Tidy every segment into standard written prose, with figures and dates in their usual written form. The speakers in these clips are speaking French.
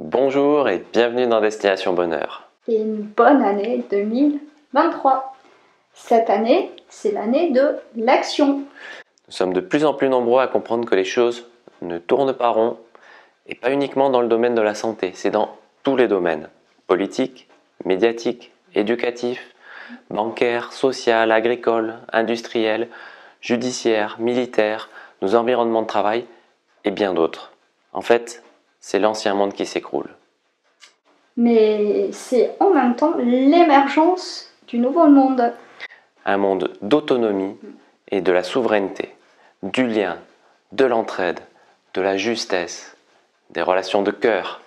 Bonjour et bienvenue dans Destination Bonheur. Et une bonne année 2023. Cette année, c'est l'année de l'action. Nous sommes de plus en plus nombreux à comprendre que les choses ne tournent pas rond, et pas uniquement dans le domaine de la santé, c'est dans tous les domaines, politique, médiatique, éducatif, bancaire, social, agricole, industriel, judiciaire, militaire, nos environnements de travail et bien d'autres. En fait, c'est l'ancien monde qui s'écroule. Mais c'est en même temps l'émergence du nouveau monde. Un monde d'autonomie et de la souveraineté, du lien, de l'entraide, de la justesse, des relations de cœur.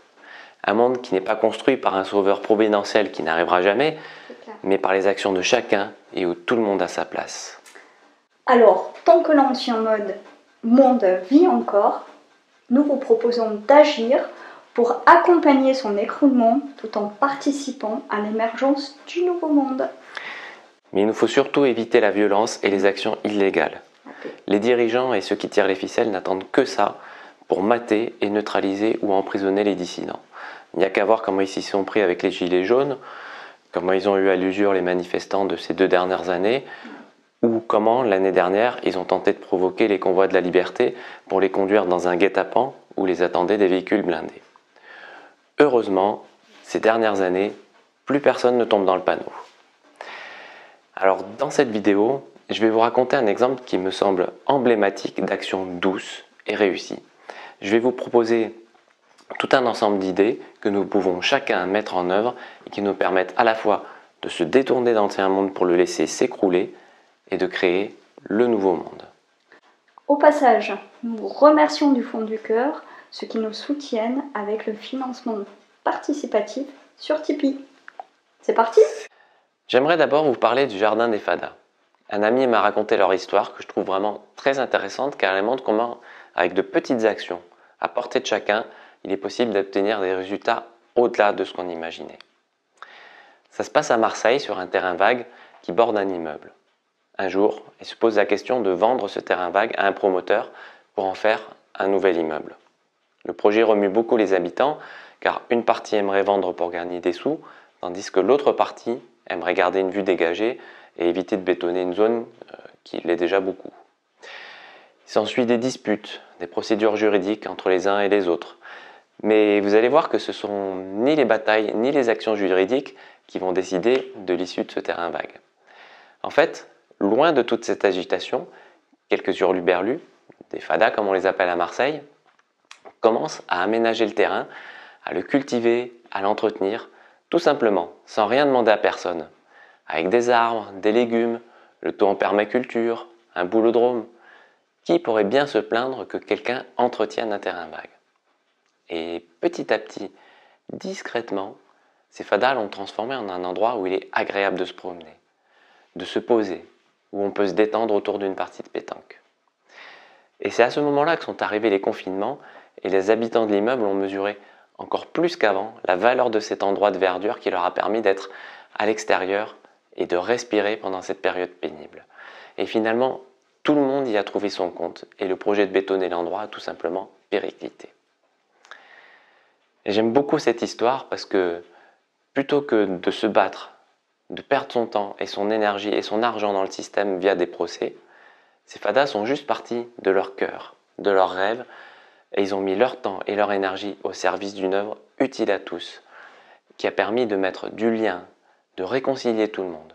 Un monde qui n'est pas construit par un sauveur providentiel qui n'arrivera jamais, mais par les actions de chacun et où tout le monde a sa place. Alors, tant que l'ancien monde vit encore, nous vous proposons d'agir pour accompagner son écroulement tout en participant à l'émergence du nouveau monde. Mais il nous faut surtout éviter la violence et les actions illégales. Les dirigeants et ceux qui tirent les ficelles n'attendent que ça pour mater et neutraliser ou emprisonner les dissidents. Il n'y a qu'à voir comment ils s'y sont pris avec les gilets jaunes, comment ils ont eu à l'usure les manifestants de ces 2 dernières années, ou comment l'année dernière ils ont tenté de provoquer les convois de la liberté pour les conduire dans un guet-apens où les attendaient des véhicules blindés. Heureusement, ces dernières années, plus personne ne tombe dans le panneau. Alors dans cette vidéo, je vais vous raconter un exemple qui me semble emblématique d'action douce et réussie. Je vais vous proposer tout un ensemble d'idées que nous pouvons chacun mettre en œuvre et qui nous permettent à la fois de se détourner de l'ancien monde pour le laisser s'écrouler et de créer le nouveau monde. Au passage, nous vous remercions du fond du cœur ceux qui nous soutiennent avec le financement participatif sur Tipeee. C'est parti ? J'aimerais d'abord vous parler du jardin des fadas. Un ami m'a raconté leur histoire que je trouve vraiment très intéressante car elle montre comment, avec de petites actions à portée de chacun, il est possible d'obtenir des résultats au-delà de ce qu'on imaginait. Ça se passe à Marseille sur un terrain vague qui borde un immeuble. Un jour, il se pose la question de vendre ce terrain vague à un promoteur pour en faire un nouvel immeuble. Le projet remue beaucoup les habitants car une partie aimerait vendre pour gagner des sous, tandis que l'autre partie aimerait garder une vue dégagée et éviter de bétonner une zone qui l'est déjà beaucoup. Il s'ensuit des disputes, des procédures juridiques entre les uns et les autres. Mais vous allez voir que ce sont ni les batailles ni les actions juridiques qui vont décider de l'issue de ce terrain vague. En fait, loin de toute cette agitation, quelques hurluberlus, des fadas comme on les appelle à Marseille, commencent à aménager le terrain, à le cultiver, à l'entretenir, tout simplement, sans rien demander à personne, avec des arbres, des légumes, le tout en permaculture, un boulodrome. Qui pourrait bien se plaindre que quelqu'un entretienne un terrain vague? Et petit à petit, discrètement, ces fadas l'ont transformé en un endroit où il est agréable de se promener, de se poser, où on peut se détendre autour d'une partie de pétanque. Et c'est à ce moment-là que sont arrivés les confinements et les habitants de l'immeuble ont mesuré encore plus qu'avant la valeur de cet endroit de verdure qui leur a permis d'être à l'extérieur et de respirer pendant cette période pénible. Et finalement, tout le monde y a trouvé son compte et le projet de bétonner l'endroit a tout simplement périclité. Et j'aime beaucoup cette histoire parce que plutôt que de se battre, de perdre son temps et son énergie et son argent dans le système via des procès, ces fadas sont juste partis de leur cœur, de leurs rêves, et ils ont mis leur temps et leur énergie au service d'une œuvre utile à tous, qui a permis de mettre du lien, de réconcilier tout le monde.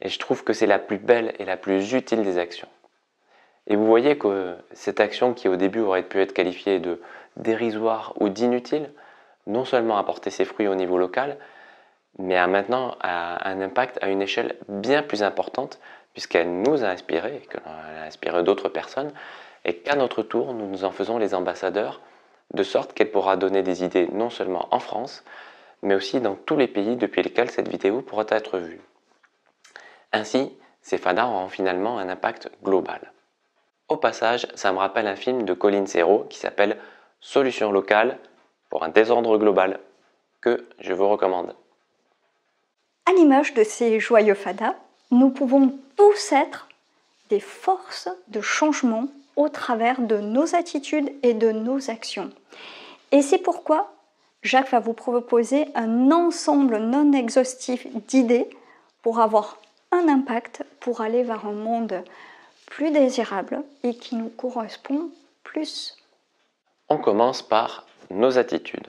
Et je trouve que c'est la plus belle et la plus utile des actions. Et vous voyez que cette action qui au début aurait pu être qualifiée de dérisoire ou d'inutile, non seulement a porté ses fruits au niveau local, mais a maintenant un impact à une échelle bien plus importante puisqu'elle nous a inspiré, et qu'elle a inspiré d'autres personnes, et qu'à notre tour, nous nous en faisons les ambassadeurs, de sorte qu'elle pourra donner des idées non seulement en France, mais aussi dans tous les pays depuis lesquels cette vidéo pourra être vue. Ainsi, ces fadas auront finalement un impact global. Au passage, ça me rappelle un film de Colin Serrault qui s'appelle Solution locale pour un désordre global, que je vous recommande. À l'image de ces joyeux fadas, nous pouvons tous être des forces de changement au travers de nos attitudes et de nos actions. Et c'est pourquoi Jacques va vous proposer un ensemble non exhaustif d'idées pour avoir un impact, pour aller vers un monde plus désirable et qui nous correspond plus. On commence par nos attitudes.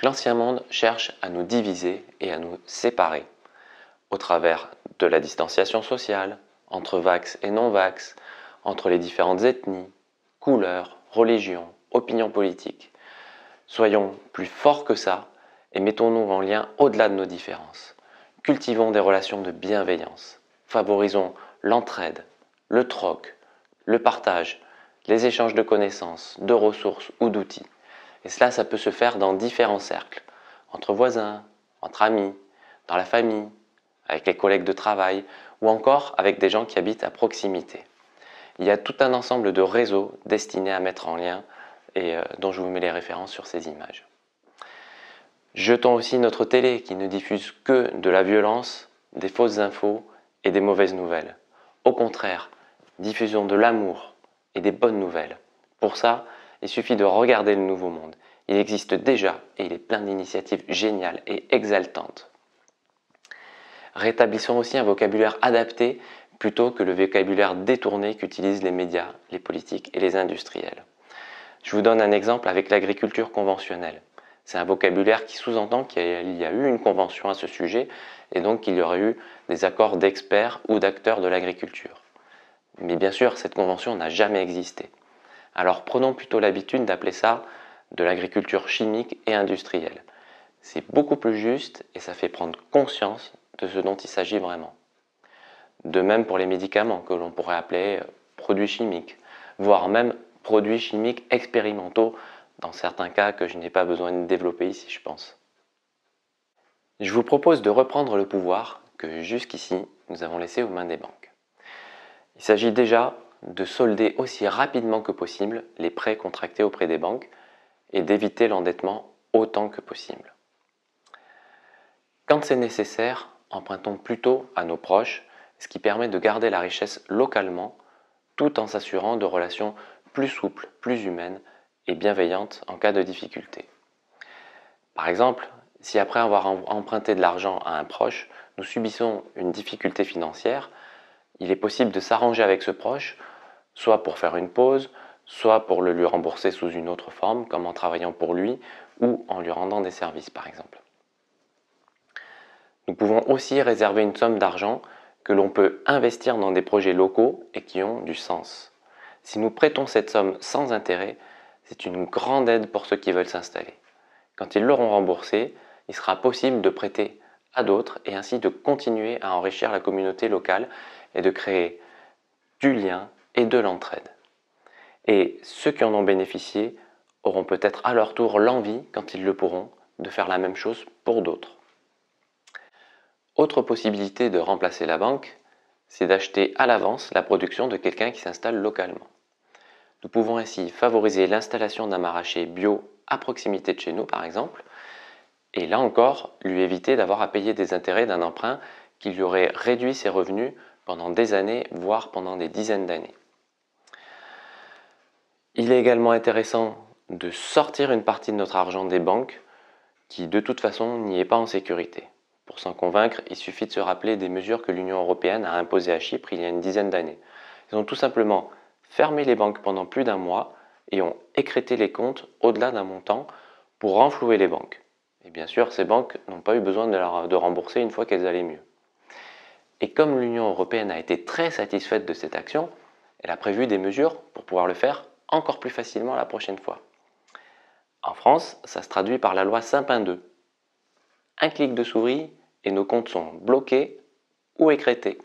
L'ancien monde cherche à nous diviser et à nous séparer au travers de la distanciation sociale, entre vax et non-vax, entre les différentes ethnies, couleurs, religions, opinions politiques. Soyons plus forts que ça et mettons-nous en lien au-delà de nos différences. Cultivons des relations de bienveillance. Favorisons l'entraide, le troc, le partage, les échanges de connaissances, de ressources ou d'outils. Et cela, ça peut se faire dans différents cercles, entre voisins, entre amis, dans la famille, avec les collègues de travail ou encore avec des gens qui habitent à proximité. Il y a tout un ensemble de réseaux destinés à mettre en lien et dont je vous mets les références sur ces images. Jetons aussi notre télé qui ne diffuse que de la violence, des fausses infos et des mauvaises nouvelles. Au contraire, diffusons de l'amour et des bonnes nouvelles. Pour ça, il suffit de regarder le Nouveau Monde. Il existe déjà et il est plein d'initiatives géniales et exaltantes. Rétablissons aussi un vocabulaire adapté plutôt que le vocabulaire détourné qu'utilisent les médias, les politiques et les industriels. Je vous donne un exemple avec l'agriculture conventionnelle. C'est un vocabulaire qui sous-entend qu'il y a eu une convention à ce sujet et donc qu'il y aurait eu des accords d'experts ou d'acteurs de l'agriculture. Mais bien sûr, cette convention n'a jamais existé. Alors prenons plutôt l'habitude d'appeler ça de l'agriculture chimique et industrielle. C'est beaucoup plus juste et ça fait prendre conscience de ce dont il s'agit vraiment. De même pour les médicaments que l'on pourrait appeler produits chimiques, voire même produits chimiques expérimentaux, dans certains cas que je n'ai pas besoin de développer ici, je pense. Je vous propose de reprendre le pouvoir que jusqu'ici nous avons laissé aux mains des banques. Il s'agit déjà de solder aussi rapidement que possible les prêts contractés auprès des banques et d'éviter l'endettement autant que possible. Quand c'est nécessaire, empruntons plutôt à nos proches, ce qui permet de garder la richesse localement tout en s'assurant de relations plus souples, plus humaines et bienveillantes en cas de difficulté. Par exemple, si après avoir emprunté de l'argent à un proche, nous subissons une difficulté financière, il est possible de s'arranger avec ce proche, soit pour faire une pause, soit pour le lui rembourser sous une autre forme, comme en travaillant pour lui ou en lui rendant des services par exemple. Nous pouvons aussi réserver une somme d'argent que l'on peut investir dans des projets locaux et qui ont du sens. Si nous prêtons cette somme sans intérêt, c'est une grande aide pour ceux qui veulent s'installer. Quand ils l'auront remboursé, il sera possible de prêter à d'autres et ainsi de continuer à enrichir la communauté locale et de créer du lien et de l'entraide. Et ceux qui en ont bénéficié auront peut-être à leur tour l'envie, quand ils le pourront, de faire la même chose pour d'autres. Autre possibilité de remplacer la banque, c'est d'acheter à l'avance la production de quelqu'un qui s'installe localement. Nous pouvons ainsi favoriser l'installation d'un maraîcher bio à proximité de chez nous par exemple, et là encore lui éviter d'avoir à payer des intérêts d'un emprunt qui lui aurait réduit ses revenus pendant des années, voire pendant des dizaines d'années. Il est également intéressant de sortir une partie de notre argent des banques qui de toute façon n'y est pas en sécurité. Pour s'en convaincre, il suffit de se rappeler des mesures que l'Union européenne a imposées à Chypre il y a une dizaine d'années. Ils ont tout simplement fermé les banques pendant plus d'un mois et ont écrêté les comptes au-delà d'un montant pour renflouer les banques. Et bien sûr, ces banques n'ont pas eu besoin de rembourser une fois qu'elles allaient mieux. Et comme l'Union européenne a été très satisfaite de cette action, elle a prévu des mesures pour pouvoir le faire encore plus facilement la prochaine fois. En France, ça se traduit par la loi Sapin 2. Un clic de souris et nos comptes sont bloqués ou écrêtés.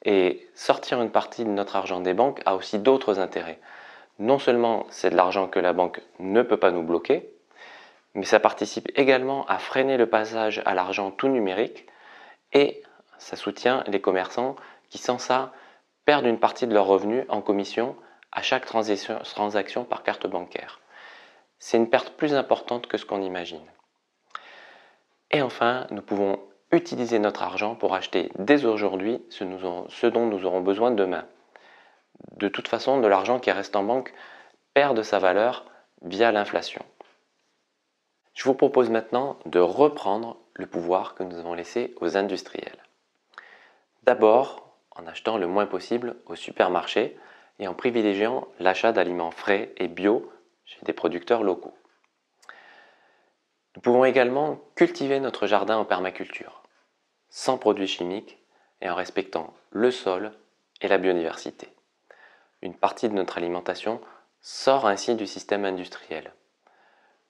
Et sortir une partie de notre argent des banques a aussi d'autres intérêts. Non seulement c'est de l'argent que la banque ne peut pas nous bloquer, mais ça participe également à freiner le passage à l'argent tout numérique et ça soutient les commerçants qui sans ça perdent une partie de leurs revenus en commission à chaque transaction par carte bancaire. C'est une perte plus importante que ce qu'on imagine. Et enfin, nous pouvons utiliser notre argent pour acheter dès aujourd'hui ce dont nous aurons besoin demain. De toute façon, de l'argent qui reste en banque perd de sa valeur via l'inflation. Je vous propose maintenant de reprendre le pouvoir que nous avons laissé aux industriels. D'abord, en achetant le moins possible au supermarché et en privilégiant l'achat d'aliments frais et bio chez des producteurs locaux. Nous pouvons également cultiver notre jardin en permaculture, sans produits chimiques et en respectant le sol et la biodiversité. Une partie de notre alimentation sort ainsi du système industriel.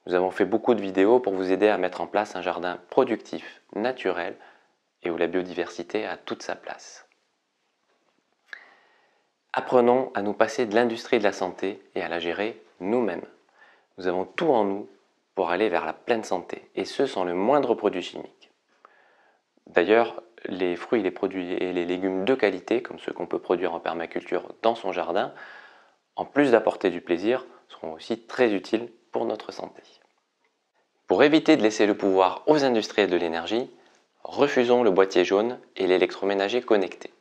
Nous avons fait beaucoup de vidéos pour vous aider à mettre en place un jardin productif, naturel et où la biodiversité a toute sa place. Apprenons à nous passer de l'industrie de la santé et à la gérer nous-mêmes. Nous avons tout en nous pour aller vers la pleine santé, et ce sans le moindre produit chimique. D'ailleurs, les fruits, les produits et les légumes de qualité, comme ceux qu'on peut produire en permaculture dans son jardin, en plus d'apporter du plaisir, seront aussi très utiles pour notre santé. Pour éviter de laisser le pouvoir aux industriels de l'énergie, refusons le boîtier jaune et l'électroménager connecté.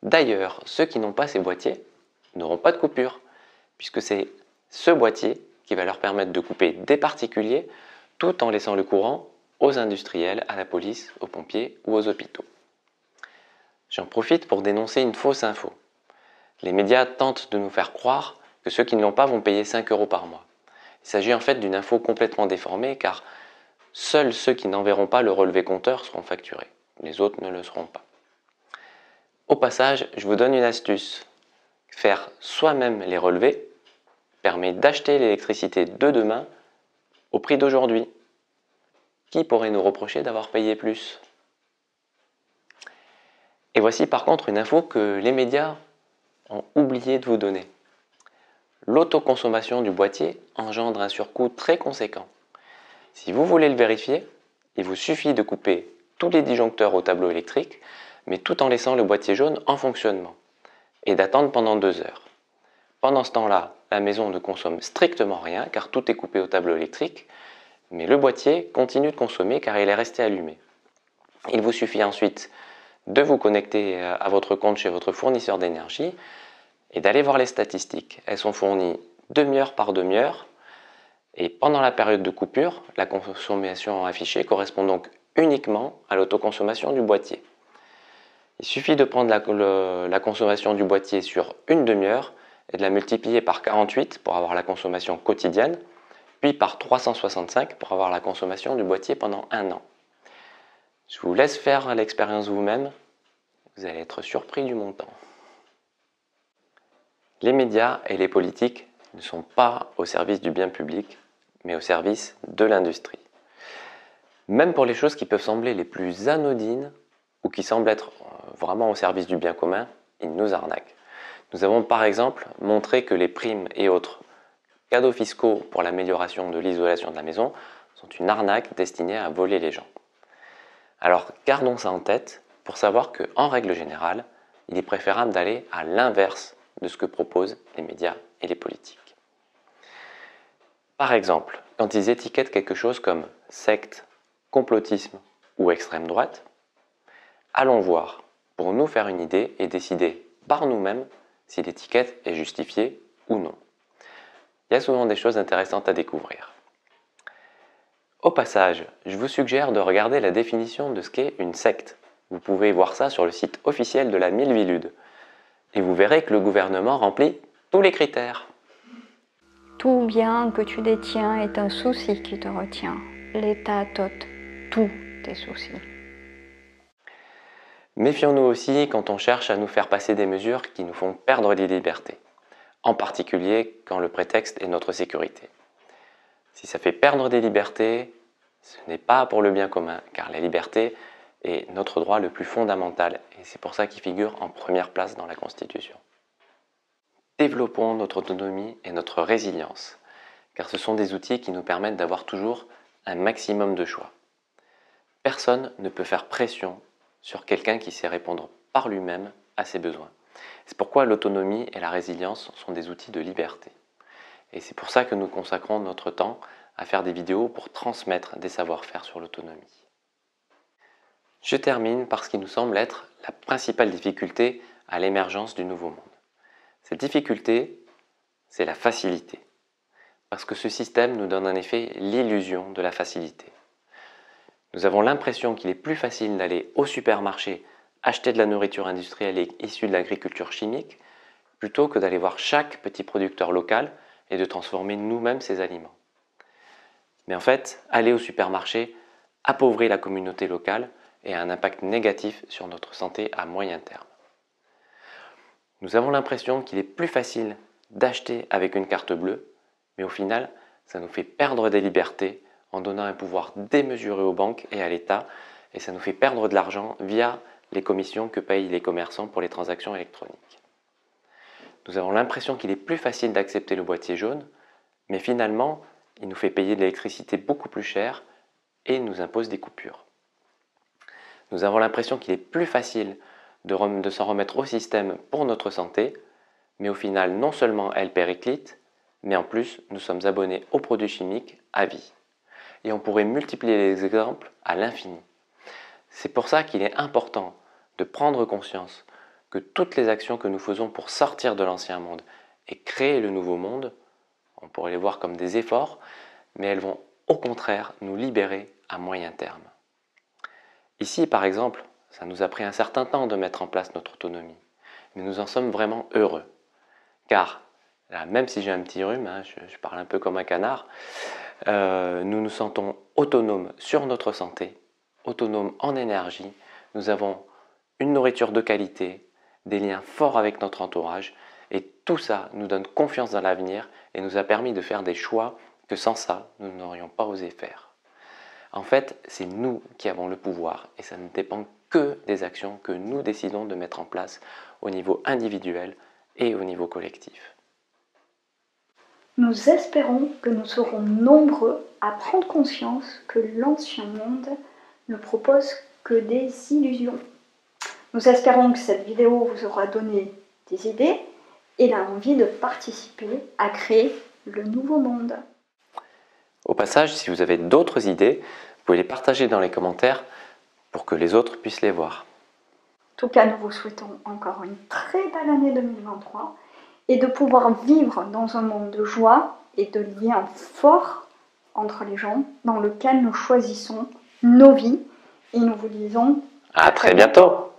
D'ailleurs, ceux qui n'ont pas ces boîtiers n'auront pas de coupure, puisque c'est ce boîtier qui va leur permettre de couper des particuliers tout en laissant le courant aux industriels, à la police, aux pompiers ou aux hôpitaux. J'en profite pour dénoncer une fausse info. Les médias tentent de nous faire croire que ceux qui ne l'ont pas vont payer 5 € par mois. Il s'agit en fait d'une info complètement déformée car seuls ceux qui n'enverront pas le relevé compteur seront facturés. Les autres ne le seront pas. Au passage, je vous donne une astuce. Faire soi-même les relevés permet d'acheter l'électricité de demain au prix d'aujourd'hui. Qui pourrait nous reprocher d'avoir payé plus? Et voici par contre une info que les médias ont oublié de vous donner. L'autoconsommation du boîtier engendre un surcoût très conséquent. Si vous voulez le vérifier, il vous suffit de couper tous les disjoncteurs au tableau électrique, mais tout en laissant le boîtier jaune en fonctionnement, et d'attendre pendant 2 heures. Pendant ce temps-là, la maison ne consomme strictement rien car tout est coupé au tableau électrique, mais le boîtier continue de consommer car il est resté allumé. Il vous suffit ensuite de vous connecter à votre compte chez votre fournisseur d'énergie et d'aller voir les statistiques. Elles sont fournies demi-heure par demi-heure et pendant la période de coupure, la consommation affichée correspond donc uniquement à l'autoconsommation du boîtier. Il suffit de prendre la consommation du boîtier sur une demi-heure et de la multiplier par 48 pour avoir la consommation quotidienne, puis par 365 pour avoir la consommation du boîtier pendant 1 an. Je vous laisse faire l'expérience vous-même, vous allez être surpris du montant. Les médias et les politiques ne sont pas au service du bien public, mais au service de l'industrie. Même pour les choses qui peuvent sembler les plus anodines ou qui semblent être vraiment au service du bien commun, ils nous arnaquent. Nous avons par exemple montré que les primes et autres cadeaux fiscaux pour l'amélioration de l'isolation de la maison sont une arnaque destinée à voler les gens. Alors gardons ça en tête pour savoir qu'en règle générale, il est préférable d'aller à l'inverse de ce que proposent les médias et les politiques. Par exemple, quand ils étiquettent quelque chose comme secte, complotisme ou extrême droite, allons voir pour nous faire une idée et décider par nous-mêmes si l'étiquette est justifiée ou non. Il y a souvent des choses intéressantes à découvrir. Au passage, je vous suggère de regarder la définition de ce qu'est une secte. Vous pouvez voir ça sur le site officiel de la Miviludes. Et vous verrez que le gouvernement remplit tous les critères. Tout bien que tu détiens est un souci qui te retient. L'État t'ôte tous tes soucis. Méfions-nous aussi quand on cherche à nous faire passer des mesures qui nous font perdre des libertés, en particulier quand le prétexte est notre sécurité. Si ça fait perdre des libertés, ce n'est pas pour le bien commun, car la liberté est notre droit le plus fondamental et c'est pour ça qu'il figure en première place dans la Constitution. Développons notre autonomie et notre résilience, car ce sont des outils qui nous permettent d'avoir toujours un maximum de choix. Personne ne peut faire pression sur quelqu'un qui sait répondre par lui-même à ses besoins. C'est pourquoi l'autonomie et la résilience sont des outils de liberté. Et c'est pour ça que nous consacrons notre temps à faire des vidéos pour transmettre des savoir-faire sur l'autonomie. Je termine par ce qui nous semble être la principale difficulté à l'émergence du nouveau monde. Cette difficulté, c'est la facilité. parce que ce système nous donne en effet l'illusion de la facilité. Nous avons l'impression qu'il est plus facile d'aller au supermarché acheter de la nourriture industrielle issue de l'agriculture chimique plutôt que d'aller voir chaque petit producteur local et de transformer nous-mêmes ces aliments. Mais en fait, aller au supermarché appauvrit la communauté locale et a un impact négatif sur notre santé à moyen terme. Nous avons l'impression qu'il est plus facile d'acheter avec une carte bleue, mais au final, ça nous fait perdre des libertés en donnant un pouvoir démesuré aux banques et à l'État, et ça nous fait perdre de l'argent via les commissions que payent les commerçants pour les transactions électroniques. Nous avons l'impression qu'il est plus facile d'accepter le boîtier jaune, mais finalement, il nous fait payer de l'électricité beaucoup plus cher et nous impose des coupures. Nous avons l'impression qu'il est plus facile de s'en remettre au système pour notre santé, mais au final, non seulement elle périclite, mais en plus, nous sommes abonnés aux produits chimiques à vie. Et on pourrait multiplier les exemples à l'infini. C'est pour ça qu'il est important de prendre conscience que toutes les actions que nous faisons pour sortir de l'ancien monde et créer le nouveau monde, on pourrait les voir comme des efforts, mais elles vont au contraire nous libérer à moyen terme. Ici, par exemple, ça nous a pris un certain temps de mettre en place notre autonomie, mais nous en sommes vraiment heureux. Car, là, même si j'ai un petit rhume, je parle un peu comme un canard, nous nous sentons autonomes sur notre santé, autonomes en énergie, nous avons une nourriture de qualité, des liens forts avec notre entourage, et tout ça nous donne confiance dans l'avenir et nous a permis de faire des choix que sans ça, nous n'aurions pas osé faire. En fait, c'est nous qui avons le pouvoir et ça ne dépend que des actions que nous décidons de mettre en place au niveau individuel et au niveau collectif. Nous espérons que nous serons nombreux à prendre conscience que l'ancien monde ne propose que des illusions. Nous espérons que cette vidéo vous aura donné des idées et l'envie de participer à créer le nouveau monde. Au passage, si vous avez d'autres idées, vous pouvez les partager dans les commentaires pour que les autres puissent les voir. En tout cas, nous vous souhaitons encore une très belle année 2023 et de pouvoir vivre dans un monde de joie et de liens forts entre les gens dans lequel nous choisissons nos vies et nous vous disons à très bientôt.